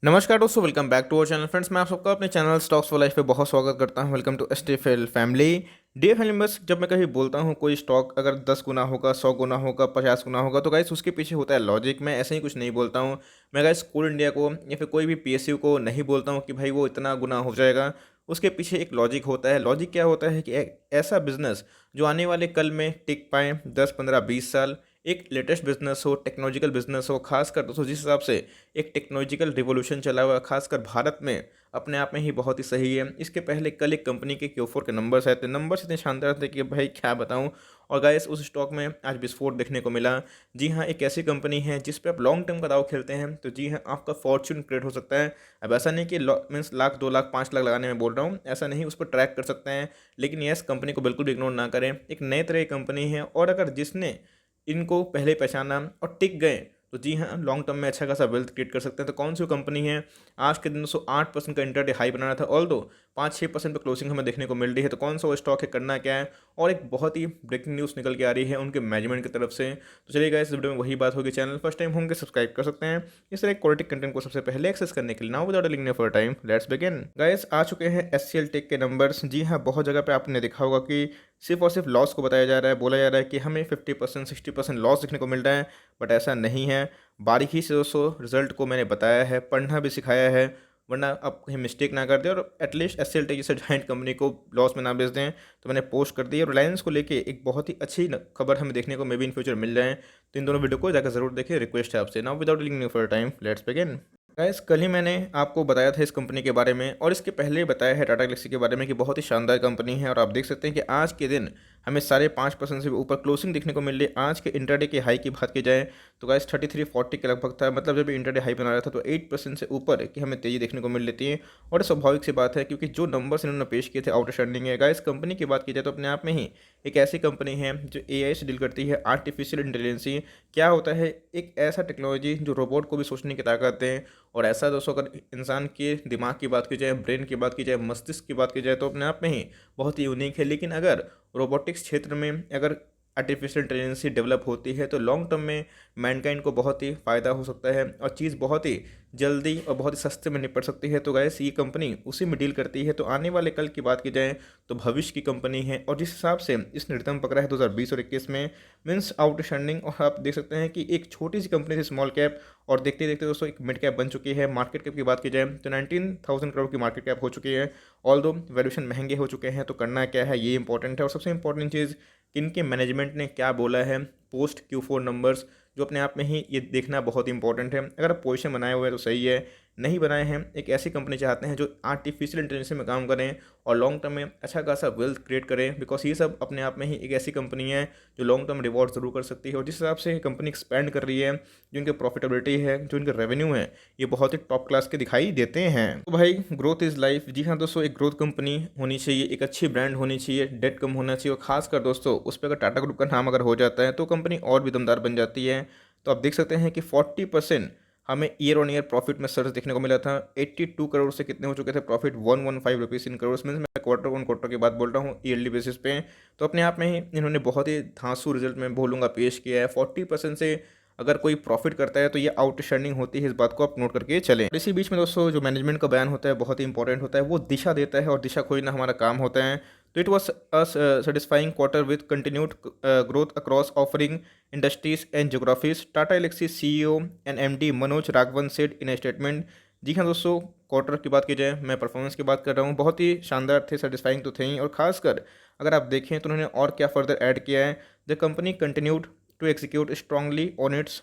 नमस्कार दोस्तों, welcome back to our channel. Friends, मैं आप सबका अपने चैनल स्टॉक्स फॉर लाइफ पे बहुत स्वागत करता हूं। Welcome to STFL family. Dear family members, जब मैं कभी बोलता हूं कोई स्टॉक अगर 10 गुना होगा, 100 गुना होगा, 50 गुना होगा, तो गाइस उसके पीछे होता है लॉजिक। मैं ऐसे ही कुछ नहीं बोलता हूं। मैं गाइस कोल इंडिया को या फिर कोई भी पीएसयू को नहीं बोलता हूं कि भाई वो इतना गुना हो जाएगा। उसके पीछे एक लॉजिक होता है। लॉजिक क्या होता है कि एक ऐसा बिजनेस जो आने वाले कल में टिक पाए 10 15 20 साल, एक लेटेस्ट बिजनेस हो, टेक्नोलॉजिकल बिजनेस हो। खासकर दोस्तों जिस हिसाब से एक टेक्नोलॉजिकल रिवॉल्यूशन चला हुआ है खासकर भारत में, अपने आप में ही बहुत ही सही है। इसके पहले कल एक कंपनी के Q4 के नंबर्स आए थे। नंबर्स इतने शानदार थे कि भाई क्या बताऊं। और गाइस उस स्टॉक में आज विस्फोट देखने को मिला। जी हाँ, एक ऐसी कंपनी है जिस पे आप लॉन्ग टर्म का दाव खेलते हैं तो जी हाँ, आपका फॉर्च्यून क्रिएट हो सकता है। अब ऐसा नहीं कि मीन्स लाख 2 लाख 5 लाख लगाने में बोल रहा हूँ, ऐसा नहीं, उस पर ट्रैक कर सकते हैं। लेकिन यस, कंपनी को बिल्कुल भी इग्नोर ना करें। एक नए तरह की कंपनी है और अगर जिसने इनको पहले पहचाना और टिक गए तो जी हाँ, लॉन्ग टर्म में अच्छा खासा वेल्थ क्रिएट कर सकते हैं। तो कौन सी कंपनी है? आज के दिन 208% का इंटरडे हाई बना रहा था, ऑल दो 5-6% पर क्लोजिंग हमें देखने को मिल रही है। तो कौन सा वो स्टॉक है, करना क्या है? और एक बहुत ही ब्रेकिंग न्यूज़ निकल के आ रही है उनके मैनेजमेंट की तरफ से। तो चलिए गाइस, इस वीडियो में वही बात होगी। चैनल फर्स्ट टाइम होंगे सब्सक्राइब कर सकते हैं इस तरह क्वालिटी कंटेंट को सबसे पहले एक्सेस करने के लिए। Now without link for time, let's begin. Guys आ चुके हैं एचसीएल टेक के नंबर्स। जी हाँ, बहुत जगह पे आपने देखा होगा कि सिर्फ और सिर्फ लॉस को बताया जा रहा है, बोला जा रहा है कि हमें 50% 60% लॉस देखने को मिल रहा है। बट ऐसा नहीं है। बारीकी से दोस्तों रिजल्ट को मैंने बताया है, पढ़ना भी सिखाया है, वरना आप कहीं मिस्टेक ना कर दें और एटलीस्ट एसएल टेक जैसे जाइंट कंपनी को लॉस में ना बेच दें। तो मैंने पोस्ट कर दी। और रिलायंस को लेके एक बहुत ही अच्छी खबर हमें देखने को मे भी इन फ्यूचर मिल जाए। तो इन दोनों वीडियो को जाकर जरूर देखें, रिक्वेस्ट है आपसे। Now without link for time, let's begin. Guys, कल ही मैंने आपको बताया था इस कंपनी के बारे में और इसके पहले बताया है टाटा गैलेक्सी के बारे में कि बहुत ही शानदार कंपनी है। और आप देख सकते हैं कि आज के दिन हमें 5.5% से ऊपर क्लोजिंग देखने को मिल रही है। आज के इंटरडे की हाई की बात की जाए तो गाइस 3340 के लगभग था। मतलब जब इंटरडे हाई बना रहा था तो 8% से ऊपर की हमें तेजी देखने को मिल लेती है। और स्वाभाविक सी बात है क्योंकि जो नंबर्स इन्होंने पेश किए थे आउटस्टैंडिंग है। गाइस, कंपनी की बात की जाए तो अपने आप में ही एक ऐसी कंपनी है जो एआई से डील करती है, आर्टिफिशियल इंटेलिजेंसी। क्या होता है, एक ऐसा टेक्नोलॉजी जो रोबोट को भी सोचने की ताकत है। और ऐसा दोस्तों अगर इंसान के दिमाग की बात की जाए, ब्रेन की बात की जाए, मस्तिष्क की बात की जाए तो अपने आप में ही बहुत ही यूनिक है। लेकिन अगर रोबोटिक्स क्षेत्र में अगर आर्टिफिशियल इंटेलिजेंसी डेवलप होती है तो लॉन्ग टर्म में मैनकाइंड को बहुत ही फ़ायदा हो सकता है और चीज़ बहुत ही जल्दी और बहुत ही सस्ते में निपट सकती है। तो गैस ये कंपनी उसी में डील करती है। तो आने वाले कल की बात की जाए तो भविष्य की कंपनी है। और जिस हिसाब से इसने रिटर्न पकड़ा है 2020 और 21 में, मीन्स आउटस्टैंडिंग। और आप देख सकते हैं कि एक छोटी सी कंपनी थी, स्मॉल कैप, और देखते देखते दोस्तों एक मिड कैप बन चुकी है। मार्केट कैप की बात की जाए तो 19,000 करोड़ की मार्केट कैप हो चुकी है। ऑल दो वैल्यूएशन महंगे हो चुके हैं। तो करना क्या है, ये इंपॉर्टेंट है। और सबसे इंपॉर्टेंट चीज़, किनके मैनेजमेंट ने क्या बोला है पोस्ट Q4 नंबर्स, जो अपने आप में ही ये देखना बहुत इंपॉर्टेंट है। अगर आप पोजीशन बनाए हुए हैं तो सही है, नहीं बनाए हैं एक ऐसी कंपनी चाहते हैं जो आर्टिफिशियल इंटेलिजेंस में काम करें और लॉन्ग टर्म में अच्छा खासा वेल्थ क्रिएट करें। बिकॉज ये सब अपने आप में ही एक ऐसी कंपनी है जो लॉन्ग टर्म रिवॉर्ड जरूर कर सकती है। और जिस हिसाब से कंपनी एक्सपेंड कर रही है, जो इनकी प्रॉफिटेबिलिटी है, जो इनके रेवेन्यू है, ये बहुत ही टॉप क्लास के दिखाई देते हैं। तो भाई ग्रोथ इज़ लाइफ। जी हाँ दोस्तों, एक ग्रोथ कंपनी होनी चाहिए, एक अच्छी ब्रांड होनी चाहिए, डेट कम होना चाहिए। और खासकर दोस्तों उस पर अगर टाटा ग्रुप का नाम अगर हो जाता है तो कंपनी और भी दमदार बन जाती है। तो आप देख सकते हैं कि 40% हमें ईयर ऑन ईयर प्रॉफिट में सर्च देखने को मिला था। 82 करोड़ से कितने हो चुके थे profit, 115 rupees in crore. Means मैं क्वार्टर ऑन क्वार्टर की बात बोल रहा हूँ, ईयरली बेसिस पे। तो अपने आप में ही इन्होंने बहुत ही धांसू रिजल्ट में बोलूँगा पेश किया है। 40% से अगर कोई प्रॉफिट करता है तो ये आउटस्टैंडिंग होती है। इस बात को आप नोट करके चलें। इसी बीच में दोस्तों जो मैनेजमेंट का बयान होता है बहुत ही इंपॉर्टेंट होता है। वो दिशा देता है और दिशा खोजना हमारा काम होता है। तो it was a satisfying quarter with continued growth across offering industries and geographies, Tata Elxsi CEO and MD Manoj Raghavan said in a statement. जी हाँ दोस्तों, क्वार्टर की बात की जाए, मैं परफॉर्मेंस की बात कर रहा हूँ, बहुत ही शानदार थे, सेटिस्फाइंग तो थे ही। और खासकर अगर आप देखें तो उन्होंने और क्या फर्दर ऐड किया है, the company continued to execute strongly on its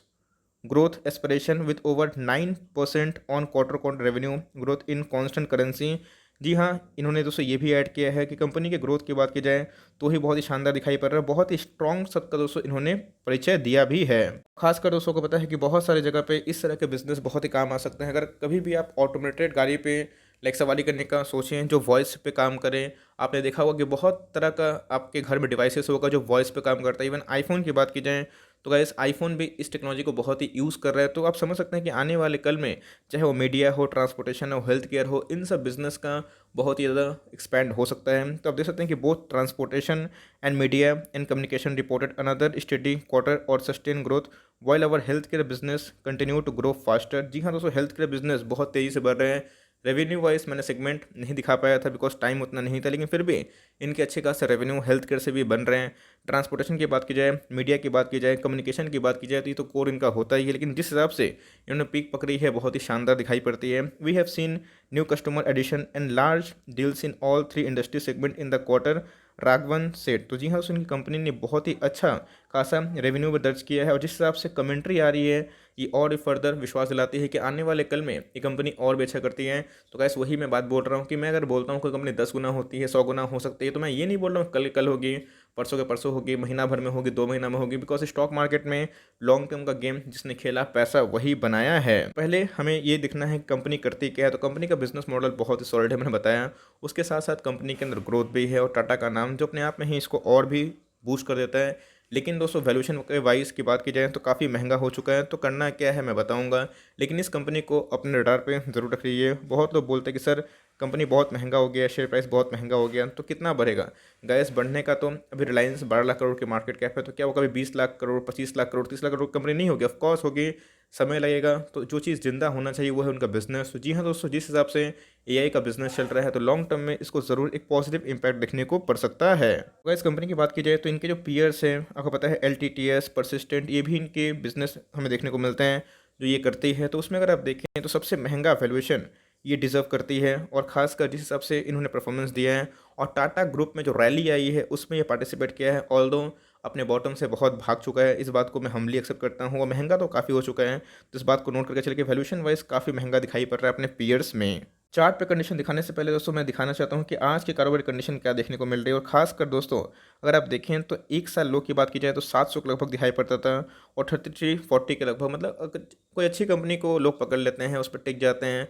growth aspiration with over 9% on quarter revenue growth in constant currency। जी हाँ, इन्होंने दोस्तों ये भी ऐड किया है कि कंपनी के ग्रोथ की बात की जाए तो ही बहुत ही शानदार दिखाई पड़ रहा है। बहुत ही स्ट्रॉन्ग सबका दोस्तों इन्होंने परिचय दिया भी है। खासकर दोस्तों को पता है कि बहुत सारी जगह पे इस तरह के बिजनेस बहुत ही काम आ सकते हैं। अगर कभी भी आप ऑटोमेटेड गाड़ी पे लाइक सवारी करने का सोचें जो वॉइस पे काम करें, आपने देखा होगा कि बहुत तरह का आपके घर में डिवाइसेस होगा जो वॉइस पे काम करता है। इवन आईफोन की बात की जाए तो गाइस आईफोन भी इस टेक्नोलॉजी को बहुत ही यूज़ कर रहा है। तो आप समझ सकते हैं कि आने वाले कल में चाहे वो मीडिया हो, ट्रांसपोर्टेशन हो, हेल्थ केयर हो, इन सब बिजनेस का बहुत ही ज़्यादा एक्सपैंड हो सकता है। तो आप देख सकते हैं कि both transportation and media and communication reported another steady quarter और sustain growth while our health care business continue to grow faster. जी हाँ दोस्तों, हेल्थ केयर बिजनेस बहुत तेज़ी से बढ़ रहे हैं। रेवेन्यू वाइज मैंने सेगमेंट नहीं दिखा पाया था बिकॉज टाइम उतना नहीं था, लेकिन फिर भी इनके अच्छे खासे रेवेन्यू हेल्थ केयर से भी बन रहे हैं। ट्रांसपोर्टेशन की बात की जाए, मीडिया की बात की जाए, कम्युनिकेशन की बात की जाए तो ये तो कोर इनका होता ही है, लेकिन जिस हिसाब से इन्होंने पीक पकड़ी है बहुत ही शानदार दिखाई पड़ती है। We have seen new customer addition and large deals in all three industry segment in the quarter, Raghavan Seth. तो जी हाँ, उनकी कंपनी ने बहुत ही अच्छा खासा रेवेन्यू भी दर्ज किया है और जिस हिसाब से कमेंट्री आ रही है ये और भी फर्दर विश्वास दिलाती है कि आने वाले कल में ये कंपनी और भी अच्छा करती है। तो गैस वही मैं बात बोल रहा हूँ कि मैं अगर बोलता हूँ कोई कंपनी 10 गुना होती है, 100 गुना हो सकती है, तो मैं ये नहीं बोल रहा हूँ कल कल होगी, परसों के परसों होगी, महीना भर में होगी, 2 महीना में होगी, बिकॉज स्टॉक मार्केट में लॉन्ग टर्म का गेम जिसने खेला पैसा वही बनाया है। पहले हमें ये दिखना है कंपनी करती क्या है। तो कंपनी का बिजनेस मॉडल बहुत ही सॉलिड है, मैंने बताया। उसके साथ साथ कंपनी के अंदर ग्रोथ भी है और टाटा का नाम जो अपने आप में ही इसको और भी बूस्ट कर देता है। लेकिन दोस्तों वैल्यूएशन के वाइज की बात की जाए तो काफ़ी महंगा हो चुका है। तो करना क्या है मैं बताऊंगा, लेकिन इस कंपनी को अपने रडार पे ज़रूर रख लीजिए। बहुत लोग बोलते हैं कि सर कंपनी बहुत महंगा हो गया, शेयर प्राइस बहुत महंगा हो गया, तो कितना बढ़ेगा। गैस बढ़ने का तो अभी रिलायंस 12 लाख करोड़ की मार्केट कैप है, तो क्या वो कभी 20 लाख करोड़, 25 लाख करोड़, 30 लाख करोड़ कंपनी नहीं होगी? ऑफकोर्स होगी, समय लगेगा। तो जो चीज़ जिंदा होना चाहिए वो है उनका बिजनेस। तो जी हाँ दोस्तों, जिस हिसाब से एआई का बिजनेस चल रहा है तो लॉन्ग टर्म में इसको ज़रूर एक पॉजिटिव इंपैक्ट देखने को पड़ सकता है। अगर इस कंपनी की बात की जाए तो इनके जो पीयर्स हैं, आपको पता है LTTS, परसिस्टेंट, ये भी इनके बिजनेस हमें देखने को मिलते हैं जो ये करती है। तो उसमें अगर आप देखें तो सबसे महंगा वैल्यूएशन ये डिज़र्व करती है और ख़ासकर जिस हिसाब से इन्होंने परफॉर्मेंस दिया है। और टाटा ग्रुप में जो रैली आई है उसमें ये पार्टिसिपेट किया है, ऑल्दो अपने बॉटम से बहुत भाग चुका है। इस बात को मैं हम्बली एक्सेप्ट करता हूँ और महंगा तो काफ़ी हो चुका है। तो इस बात को नोट करके चलिए कि वैल्यूएशन वाइज काफ़ी महंगा दिखाई पड़ रहा है अपने पीयर्स में। चार्ट पे कंडीशन दिखाने से पहले दोस्तों मैं दिखाना चाहता हूँ कि आज की कारोबारी कंडीशन क्या देखने को मिल रही है। और खासकर दोस्तों अगर आप देखें तो एक साल लो की बात की जाए तो 700 के लगभग दिखाई पड़ता था और 3340 के लगभग। मतलब अगर कोई अच्छी कंपनी को लोग पकड़ लेते हैं, उस पर टिक जाते हैं,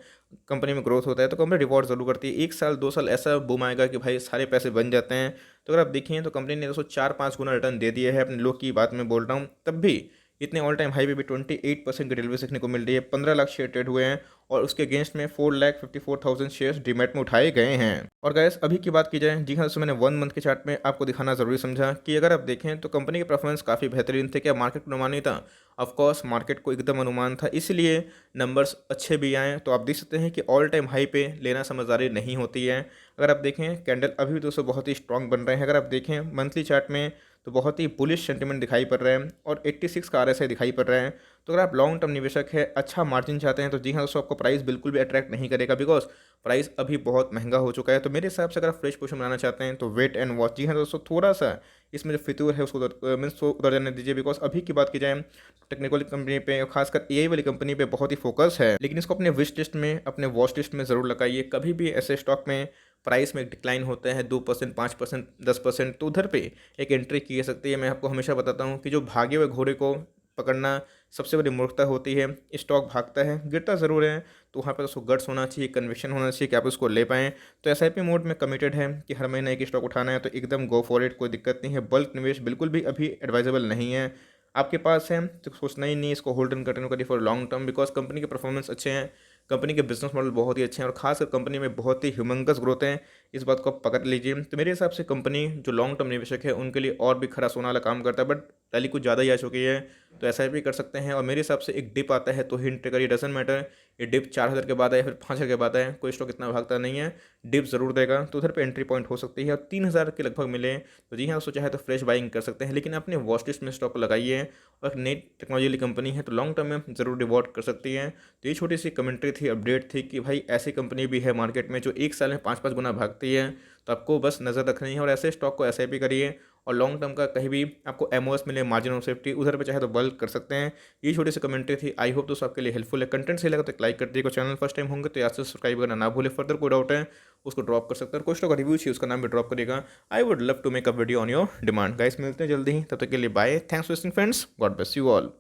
कंपनी में ग्रोथ होता है तो कंपनी रिवॉर्ड जरूर करती है। 1 साल 2 साल ऐसा बूम आएगा कि भाई सारे पैसे बन जाते हैं। तो अगर आप देखें तो कंपनी ने दोस्तों 4-5 गुना रिटर्न दे दिया है अपने लो की बात में बोल रहा हूँ। तब भी इतने ऑल टाइम हाई पे भी 28% की डिलीवरी देखने को मिल रही है। 15 लाख शेयर ट्रेड हुए हैं और उसके अगेंस्ट में 4,54,000 शेयर्स डीमैट में उठाए गए हैं। और गैस अभी की बात की जाए, जी हाँ दोस्तों, मैंने 1 मंथ के चार्ट में आपको दिखाना जरूरी समझा कि अगर आप देखें तो कंपनी के परफॉर्मेंस काफ़ी बेहतरीन थे। क्या मार्केट अनुमान नहीं था? ऑफकोर्स मार्केट को एकदम अनुमान था, इसलिए नंबर्स अच्छे भी आए। तो आप देख सकते हैं कि ऑल टाइम हाई पे लेना समझदारी नहीं होती है। अगर आप देखें कैंडल अभी भी दोस्तों बहुत ही स्ट्रॉन्ग बन रहे हैं। अगर आप देखें मंथली चार्ट में तो बहुत ही बुलिश सेंटीमेंट दिखाई पड़ रहा है और 86 का RSI दिखाई पड़ रहा है। तो अगर आप लॉन्ग टर्म निवेशक है, अच्छा मार्जिन चाहते हैं, तो जी हाँ दोस्तों आपको प्राइस बिल्कुल भी अट्रैक्ट नहीं करेगा बिकॉज प्राइस अभी बहुत महंगा हो चुका है। तो मेरे हिसाब से अगर आप फ्रेश पोजीशन बनाना चाहते हैं तो वेट एंड वॉच। जी हाँ दोस्तों, थोड़ा सा इसमें जो फितूर है उसको मीन्स उधर जाने दीजिए बिकॉज अभी की बात की जाए टेक्निकल कंपनी पे और खासकर AI वाली कंपनी पे बहुत ही फोकस है। लेकिन इसको अपने विश लिस्ट में, अपने वॉच लिस्ट में ज़रूर लगाइए। कभी भी ऐसे स्टॉक में प्राइस में डिक्लाइन होता है 2%, 5%, 10%, तो उधर पे एक एंट्री की जा सकती है। मैं आपको हमेशा बताता हूँ कि जो भागे हुए घोड़े को पकड़ना सबसे बड़ी मूर्खता होती है। स्टॉक भागता है, गिरता ज़रूर है, तो वहाँ पर उसको गट्स होना चाहिए, कन्विक्शन होना चाहिए कि आप उसको ले पाएँ। तो SIP मोड में कमिटेड है कि हर महीने एक स्टॉक उठाना है तो एकदम गो फॉर इट, कोई दिक्कत नहीं है। बल्क निवेश बिल्कुल भी अभी एडवाइजेबल नहीं है। आपके पास है तो सोचना ही नहीं है इसको होल्ड एंड कंटिन्यू करिए for long term because company के परफॉर्मेंस अच्छे हैं, कंपनी के बिजनेस मॉडल बहुत ही अच्छे हैं और खासकर कंपनी में बहुत ही ह्यूमंगस ग्रोथ है। इस बात को आप पकड़ लीजिए। तो मेरे हिसाब से कंपनी जो लॉन्ग टर्म निवेशक है उनके लिए और भी खरा सोना वाला काम करता है, बट रैली कुछ ज़्यादा ही आ चुकी है तो SIP कर सकते हैं। और मेरे हिसाब से एक डिप आता है तो ही एंट्री करिए, डजंट मैटर ये डिप 4000 के बाद आए फिर 5000 के बाद आए, कोई स्टॉक इतना भागता नहीं है, डिप जरूर देगा तो उधर पे एंट्री पॉइंट हो सकती है। और 3000 के लगभग मिले तो जी हाँ दोस्तों चाहे तो फ्रेश बाइंग कर सकते हैं, लेकिन अपने वॉच लिस्ट में स्टॉक लगाइए। और एक नई टेक्नोलॉजी वाली कंपनी है तो लॉन्ग टर्म में ज़रूर रिवॉर्ड कर सकती है। तो ये छोटी सी कमेंट्री थी, अपडेट थी कि भाई ऐसी कंपनी भी है मार्केट में जो एक साल में 5-5 गुना भागती है। तो आपको बस नज़र रखनी है और ऐसे स्टॉक को SIP करिए। और लॉन्ग टर्म का कहीं भी आपको MOS मिले, मार्जिन ऑफ सेफ्टी, उधर पे चाहे तो बल्क कर सकते हैं। ये छोटी सी कमेंट्री थी, आई होप दोस्तों आपके लिए हेल्पफुल है। कंटेंट सही लगा तो लाइक कर दीजिएगा, चैनल फर्स्ट टाइम होंगे तो यहाँ से सब्सक्राइब करना ना भूले। फर्दर कोई डाउट है उसको ड्रॉप कर सकते हैं, कोई स्टॉक का रिव्यू चाहिए उसका नाम भी ड्रॉप करिएगा। I would love to make a video on your demand. Guys मिलते हैं जल्दी ही, तब तक के लिए bye, thanks for listening friends, God bless you all.